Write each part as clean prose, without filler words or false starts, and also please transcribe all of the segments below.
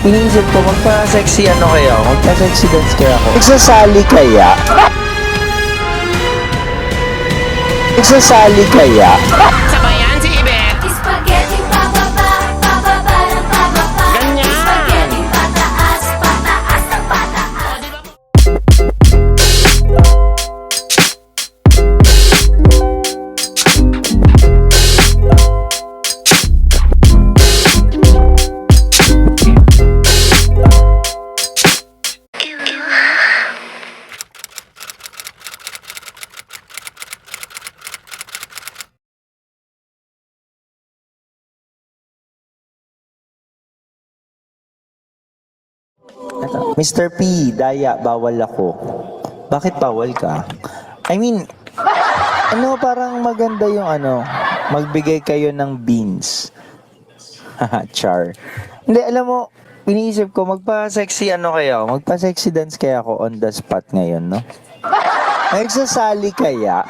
iniisip ko, magpa-sexy ano kaya ako? Magpa-sexy dance kaya ako? Nagsasali kaya? Nagsasali kaya? Sabayan si Ibet. Spaghetti pababa, pababa ng pababa. Ganyan. Spaghetti pataas, pataas ng pataas. Mr. P, daya, bawal ako. Bakit bawal ka? I mean, ano, parang maganda yung ano, magbigay kayo ng beans. Haha, char. Hindi, alam mo, iniisip ko, magpa-sexy ano kaya ako? Magpa-sexy dance kaya ako on the spot ngayon, no? Nagsasali kaya?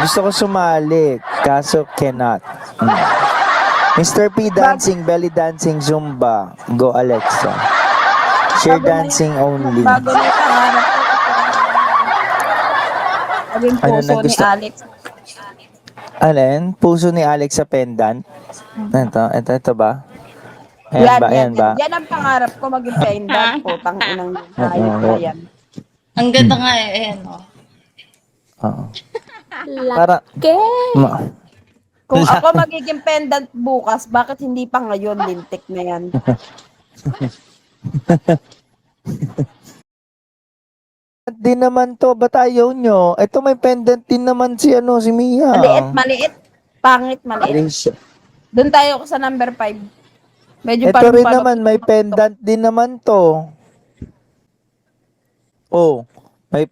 Gusto ko sumali, kaso cannot. Mr. P dancing, belly dancing, Zumba. Go Alexa. Share dancing only. Bago na yung pangarap ko. Naging Ano puso na ni gusto? Alex. Alin? Puso ni Alex sa pendant? Ito ba? Ayan Yan, ba? yan, Ayan ba? yan. Yan ang pangarap ko maging pendant. Putang inang hayop na yan. Ang ganda nga eh, ayan o. Oo. Para, Kung ako magiging pendant bukas, bakit hindi pa ngayon? Lintik na yan. din naman to, ba't ayaw nyo? Ito may pendant din naman si ano, si Mia. Maliit, maliit. Pangit, maliit. Doon tayo sa number 5. Medyo Ito rin palong-palong. naman, may pendant din naman to. Oh, may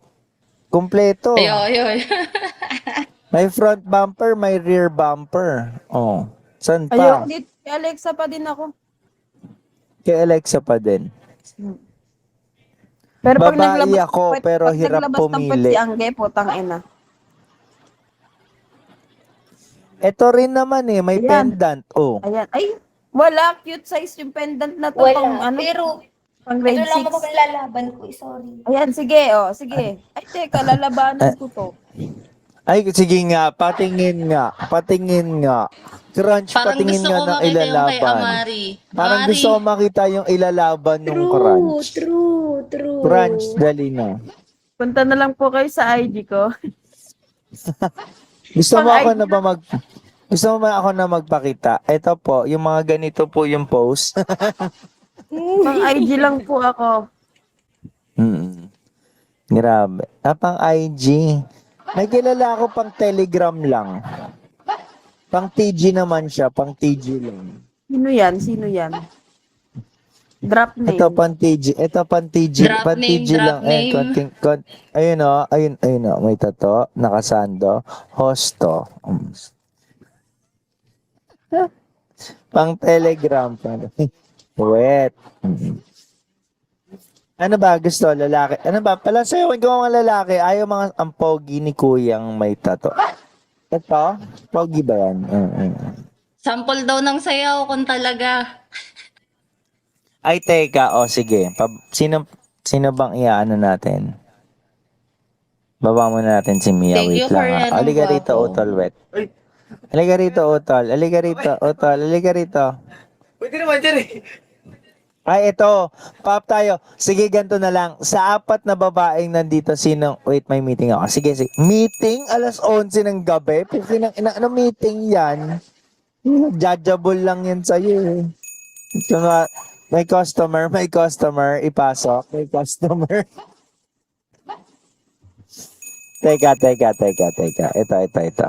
kumpleto. Ayo. May front bumper, may rear bumper. Oh, saan Ayun, pa? dito. Kay Alexa pa din ako. Kay Alexa pa din. Pero pag Babae naglabas, ako, pero pag hirap naglabas ng pumili. puwet si Angge, putang ina. Ito rin naman eh, may Ayan. pendant. Oh. Ayan. Ay, wala. Cute size yung pendant na to. Pang, Wala. ano, Pero, pang ito grade lang 6. ako lalaban ko eh, sorry. Ayan, sige, oh, sige. Ay, teka, lalabanan ko to. Ay, sige nga, patingin nga. Crunch, Parang patingin gusto nga ko ng makita yung kay ilalaban. Amari. Parang Amari. gusto ko makita yung ilalaban ng crunch. True. Crunch, dali na. Punta na lang po kayo sa IG ko. Gusto mo Pang ako IG na ba Gusto mo ba ako na magpakita? Ito po, yung mga ganito po yung post. Pang IG lang po ako. Grabe. Pang IG. May kilala ako pang Telegram lang. Pang TG naman siya, pang TG lang. Sino yan? Drop name. Ito pang TG, Drop pang name, TG drop lang. Ayun o, ayun o, may tato, nakasando, hosto. Pang Telegram pa. Wet. Ano ba gusto, lalaki? Ano ba? Pala sa'yo, ikaw mga lalaki, ayaw mga ang pogi ni kuyang may tato. Ito? Pogi ba yan? Sample daw ng sayaw kung talaga. Ay, teka. O, sige. Sino bang iaano natin? Baba muna natin si Mia. Thank you Wait for lang. yan, Halika rito, gwapo. Utol Wet. Halika rito, Utol. Halika rito, Utol. Halika rito. Pwede naman dyan eh. Ay, ito. Pop tayo. Sige, ganito na lang. Sa 4 na babaeng nandito, sino? Wait, may meeting ako. Sige. Meeting? Alas 11 ng gabi? Ano meeting yan? Judgeable lang yan sa'yo eh. Ito nga, may customer, ipasok. May customer. Teka. Ito.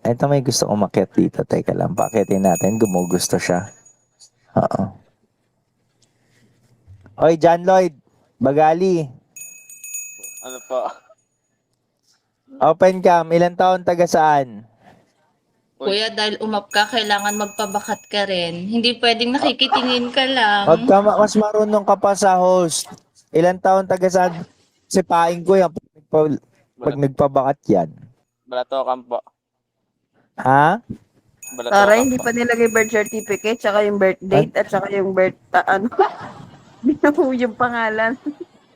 Ito may gusto umakyat dito. Teka lang, pakitin natin. Gumugusto siya. Oo. Oy, John Lloyd, Bagali. Ano po? Open cam, ilang taon, taga saan? Kuya, dahil umap ka, kailangan magpabakat ka rin. Hindi pwedeng nakikitingin ka lang. Wag ka mas marunong ka pa sa host. Ilang taon, taga saan? Sipain ko yan pag nagpabakat yan. Balatokan po. Ha? Tara, hindi pa nilagay birth certificate, tsaka yung birth date, at tsaka yung yung pangalan.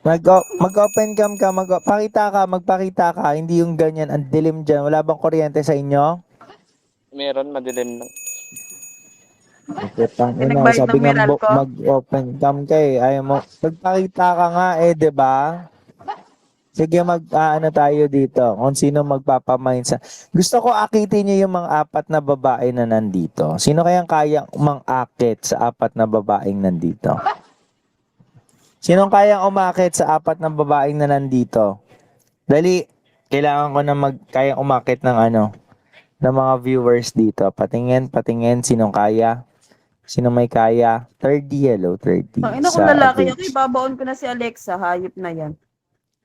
Mag-open cam ka, magpakita ka, hindi yung ganyan, ang dilim dyan. Wala bang kuryente sa inyo? Meron, madilim lang. Pinagbayad Sabi ng nga Meralco. mag-open cam ka eh. Ayaw mo. Magpakita ka nga eh, di ba? Sige, ano tayo dito. Kung sino magpapamain sa... Gusto ko akitin niyo yung mga apat na babae na nandito. Sino kayang kayang mang-akit sa apat na babaeng nandito? Sinong kayang umakit sa apat na babaeng na nandito? Dali, kailangan ko na kayang umakit ng ng mga viewers dito. Patingin, sinong kaya? Sino may kaya? 30, hello, 30. Ang ina kong lalaki, okay, babaon ko na si Alexa, hayop na yan.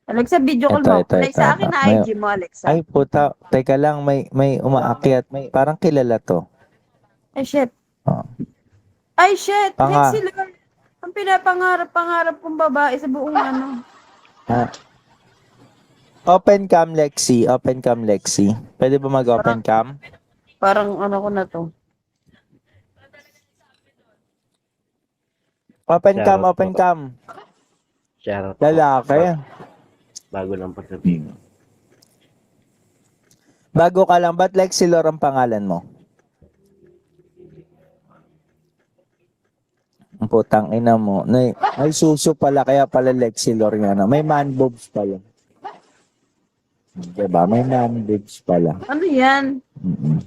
Alexa, video call mo. Alexa, akin na IG mo, Alexa. Ay, puta, teka lang, may umaakyat. Parang kilala to. Ay, shit. Oh. Ay, shit. Panga. Lexi lang. Ang pinapangarap kong babae sa buong Ah. Open cam, Lexi. Open cam, Lexi. Pwede ba mag-open cam? Parang ko na to. Open cam, open cam. Shoutout. Lalaki. Bago lang pagsabihin. Bago ka lang, ba't Lexi Lor ang pangalan mo? Ang putang ina mo. May suso pala, kaya pala Lexi Lor nga na. May man boobs pala. Diba? May man boobs pala. Ano yan? Mm-mm.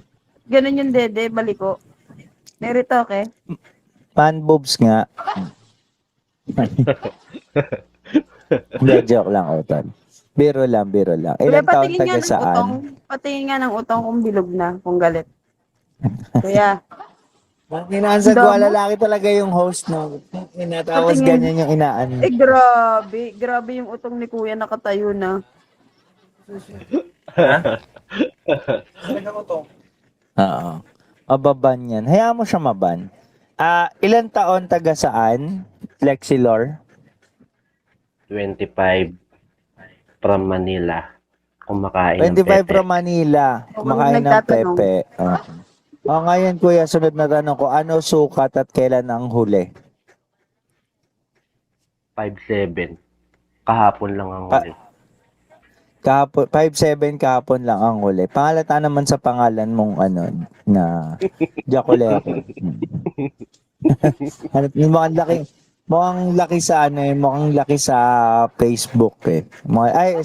Ganun yung dede, baliko. Nerito, okay? Man boobs nga. Hindi, joke lang, Otan. Biro lang. Ilan taon taga saan? Patingin nga ng utong kung bilog na, kung galit. Kuya, Inaansa ko, Damo? lalaki talaga yung host, no? Tapos Patingin. ganyan yung inaan. grabe. Grabe yung utong ni kuya, nakatayo na. Oo. Mababan yan. Hayaan mo siya maban. Ilan taon taga saan? Lexi Lor? 25 from Manila. Kumakain 25 ng pepe. from Manila. O, Kumakain ng nagtatanong. pepe. Ngayon kuya, sunod na tanong ko, ano sukat at kailan ang huli? 5'7". Kahapon lang ang huli. Kahapon, 5'7" kahapon lang ang huli. Pangalata naman sa pangalan mong na Jacolero. Mukhang laki sa mukhang laki sa Facebook eh.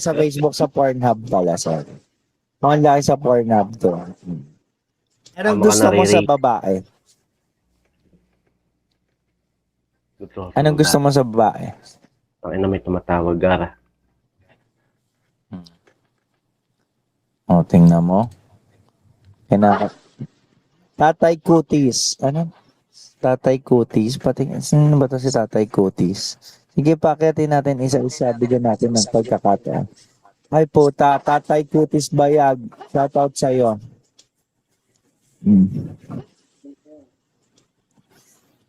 Sa Facebook, sa Pornhub pala, sorry. Mukhang laki sa Pornhub to. Anong Mga gusto mo sa nare-rate. babae? Anong gusto mo sa babae? Ang ina may tumatawag, Gara. Tingnan mo. Tatay Kutis. Ano? Tatay Kutis. Sino ba to si Tatay Kutis? Sige, pakiatin natin isa-isa. Bigyan natin ng pagkakataon. Ay po, Tatay Kutis Bayag. Shoutout sa'yo.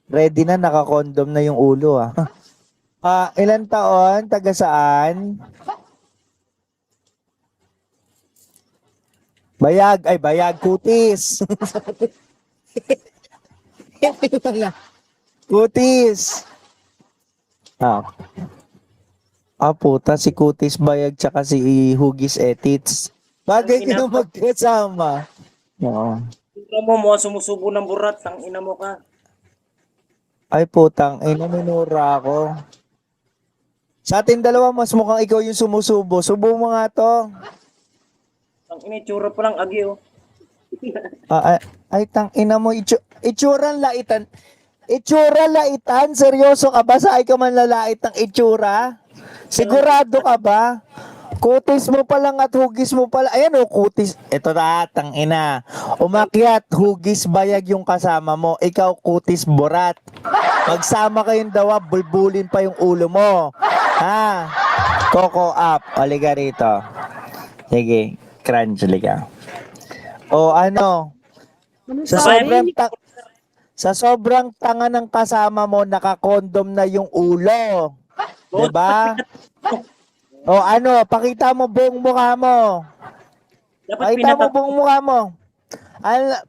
Ready na, naka-condom na yung ulo ilan taon? Taga saan? Bayag, Kutis. Kutis. Puta, si Kutis Bayag tsaka si Hugis Etits. Bagay kayo magkasama. Oo. Mo sumusubo ng burat, ang ina mo ka. Ay putang, minura ako. Sa atin dalawa, mas mukhang ikaw yung sumusubo. Subo mo nga to. Ang initsura pa lang agi oh. Tang ina mo, itsurang laitan. Itsura laitan? Seryoso ka ba? Sa ay ka man lalait ng itsura? Sigurado ka ba? Kutis mo pa lang at hugis mo pala. Ayan kutis. Ito tang ina. Umakyat, hugis bayag yung kasama mo. Ikaw kutis burat. Magsama kayong dawa, bulbulin pa yung ulo mo. Coco up. Aliga rito. Sige, crunch liga. Sa sobrang tanga ng kasama mo, nakakondom na yung ulo. Diba? Pakita mo buong mukha mo. Dapat Pakita mo buong mukha mo.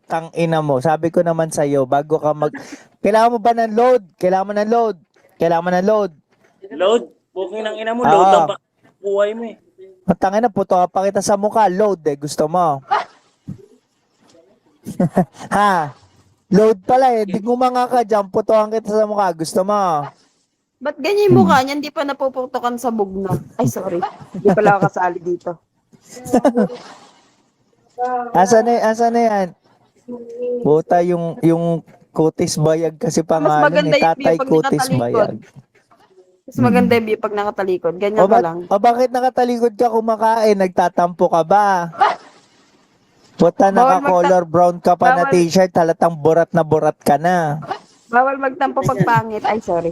Tang ina mo. Sabi ko naman sa'yo, bago ka kailangan mo ba ng load? Kailangan mo ng load? Kailangan mo ng load? Load? Booking ng ina mo, load lang pa. Buhay mo eh. Tangin na, puto ka pa kita sa mukha. Load eh. Gusto mo? Ha? Load pala eh. Di gumanga ka dyan. Putokan kita sa mukha. Gusto mo? Ba't ganyan yung mukha niya? Hindi pa napuputukan sa bugna. Ay, sorry. Hindi pala ako kasali dito. Asan na yan? Buta yung kutis bayag kasi pangalan maganda ni yung Tatay view pag Kutis nakatalikod. Bayag. Mas maganda yung view pag nakatalikod. Ganyan ka lang. Bakit nakatalikod ka kumakain? Nagtatampo ka ba? Buta Bawal naka-color brown ka pa na bawal- t-shirt, halatang burat ka na. Bawal magtampo pag pangit. Ay, sorry.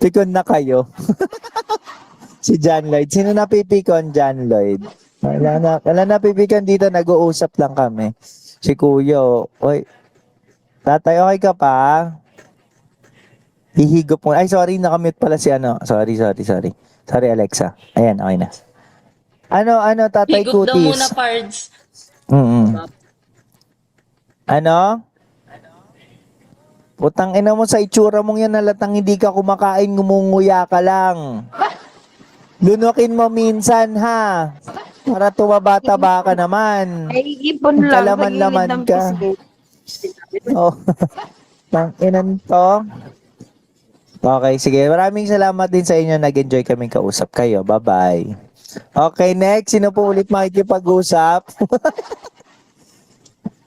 Pikon na kayo. Si John Lloyd. Sino napipikon, John Lloyd? Wala na pipikon dito, nag-uusap lang kami. Si Kuya, oy. Tatay, okay ka pa? Hihigop mo. Ay, sorry, nakamute pala si ano. Sorry. Sorry, Alexa. Ayan, okay na. Ano, Tatay Higop daw muna, Kutis? Pards. Ano? Putang ina mo sa itsura mong yan, halatang hindi ka kumakain, ngumunguya ka lang. Lunukin mo minsan, ha? Para tumaba-taba ka naman. Ay, ipon lang. Kalaman-laman Sa gilid ng ka. pisngi. Oh. Tanginan to. Okay, sige. Maraming salamat din sa inyo. Nag-enjoy kaming kausap kayo. Bye-bye. Okay, next. Sino po ulit makikipag-usap?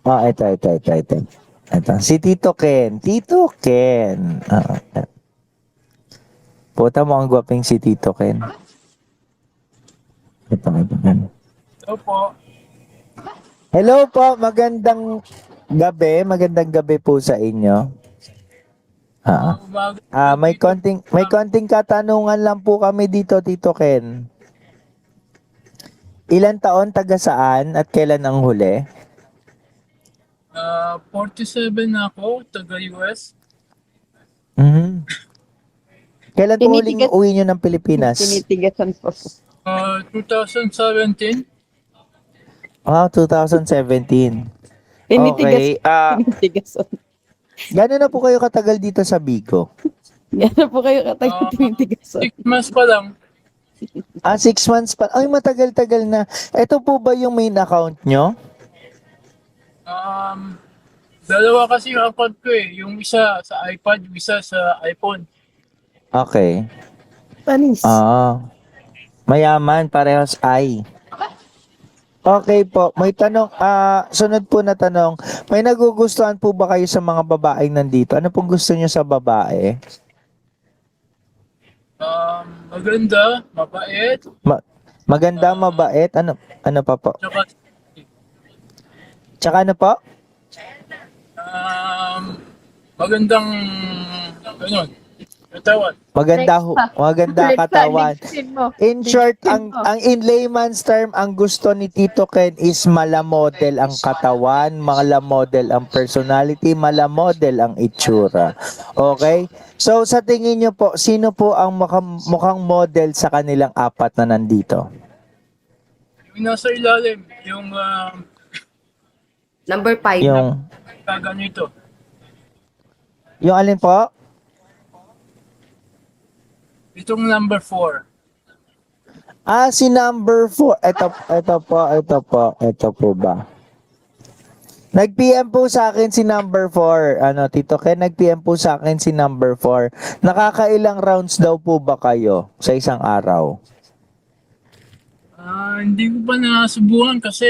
Ito. Ito. Si Tito Ken. Tito Ken. Puta mo ang gwaping si Tito Ken. Ito. Hello po. Hello po. Magandang gabi po sa inyo. May konting katanungan lang po kami dito, Tito Ken. Ilan taon, taga saan, at kailan ang huli? 47 na ako, taga US. Kailan po huling uwi nyo ng Pilipinas? Tinitigasan po. 2017. 2017. Okay. Tinitigasan. Gano'n na po kayo katagal dito sa Bigo? Gano'n po kayo katagal tinitigasan. 6 months pa lang. 6 months pa. Ay, matagal-tagal na. Ito po ba yung main account nyo? Dalawa kasi yung account ko eh. Yung isa sa iPad, yung isa sa iPhone. Okay. Panis. Mayaman, parehas ay. Okay po, may tanong, sunod po na tanong, may nagugustuhan po ba kayo sa mga babaeng nandito? Ano pong gusto niyo sa babae? Maganda, mabait, Maganda, mabait, ano pa po? tsaka Tsaka ano po? magandang ganun, katawan. Maganda katawan. In short, ang in layman's term, ang gusto ni Tito Ken is malamodel ang katawan, malamodel ang personality, malamodel ang itsura. Okay? So, sa tingin nyo po, sino po ang mukhang model sa kanilang apat na nandito? Yung nasa ilalim, yung Number 5. Yung ganito. alin po? Itong number 4. Si number 4. Ito po ba? Nag-PM po sa akin si number 4. Tito Ken, nag-PM po sa akin si number 4. Nakakailang rounds daw po ba kayo sa isang araw? Hindi ko pa nasubukan kasi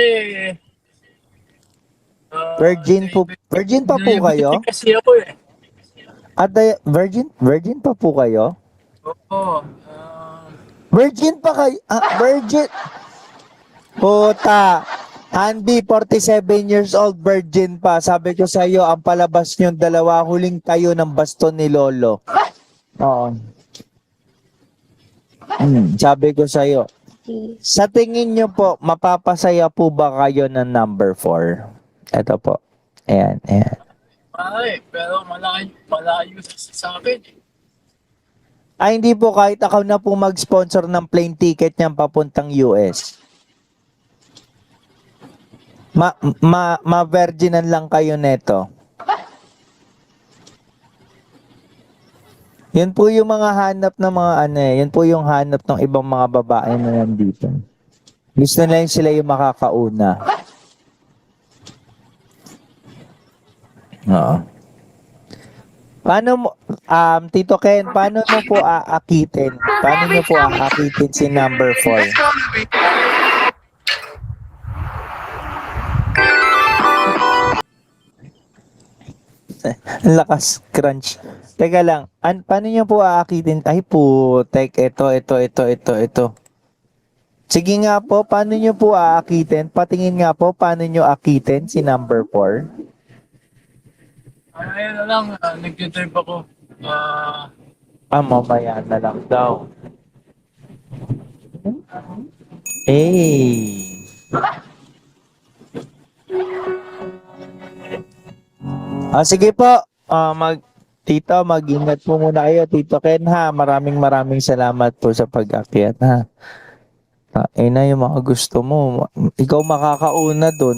Virgin pa po kayo? Kasi ako eh. Virgin pa po kayo? Oo. Virgin pa kayo? Virgin? Puta. Andy, 47 years old, virgin pa. Sabi ko sa iyo, ang palabas niyong dalawa, huling tayo ng baston ni Lolo. Oo. Sabi ko sa iyo, sa tingin niyo po, mapapasaya po ba kayo ng number 4? Ito po. Ayan. Ay, pero malayo sa akin. Hindi po, kahit ako na po mag-sponsor ng plane ticket niyang papuntang US. Ma-virginan lang kayo neto. Yun po yung mga hanap ng mga ano eh. Yun po yung hanap ng ibang mga babae na nandito. Gusto na lang sila yung makakauna. Oo. Paano mo, Tito Ken, paano mo po aakitin? Paano nyo po aakitin si number 4? Ang lakas, crunch. Teka lang, paano nyo po aakitin? Ay po, ito. Sige nga po, paano nyo po aakitin? Patingin nga po, paano nyo akitin si number 4? Ayun na lang, nag-drive ako. Mamaya na lang daw. Eh. Sige po. Tito, mag-ingat po muna kayo. Tito Ken ha. Maraming salamat po sa pag-akyat ha. Na yung mga gusto mo. Ikaw makakauna doon.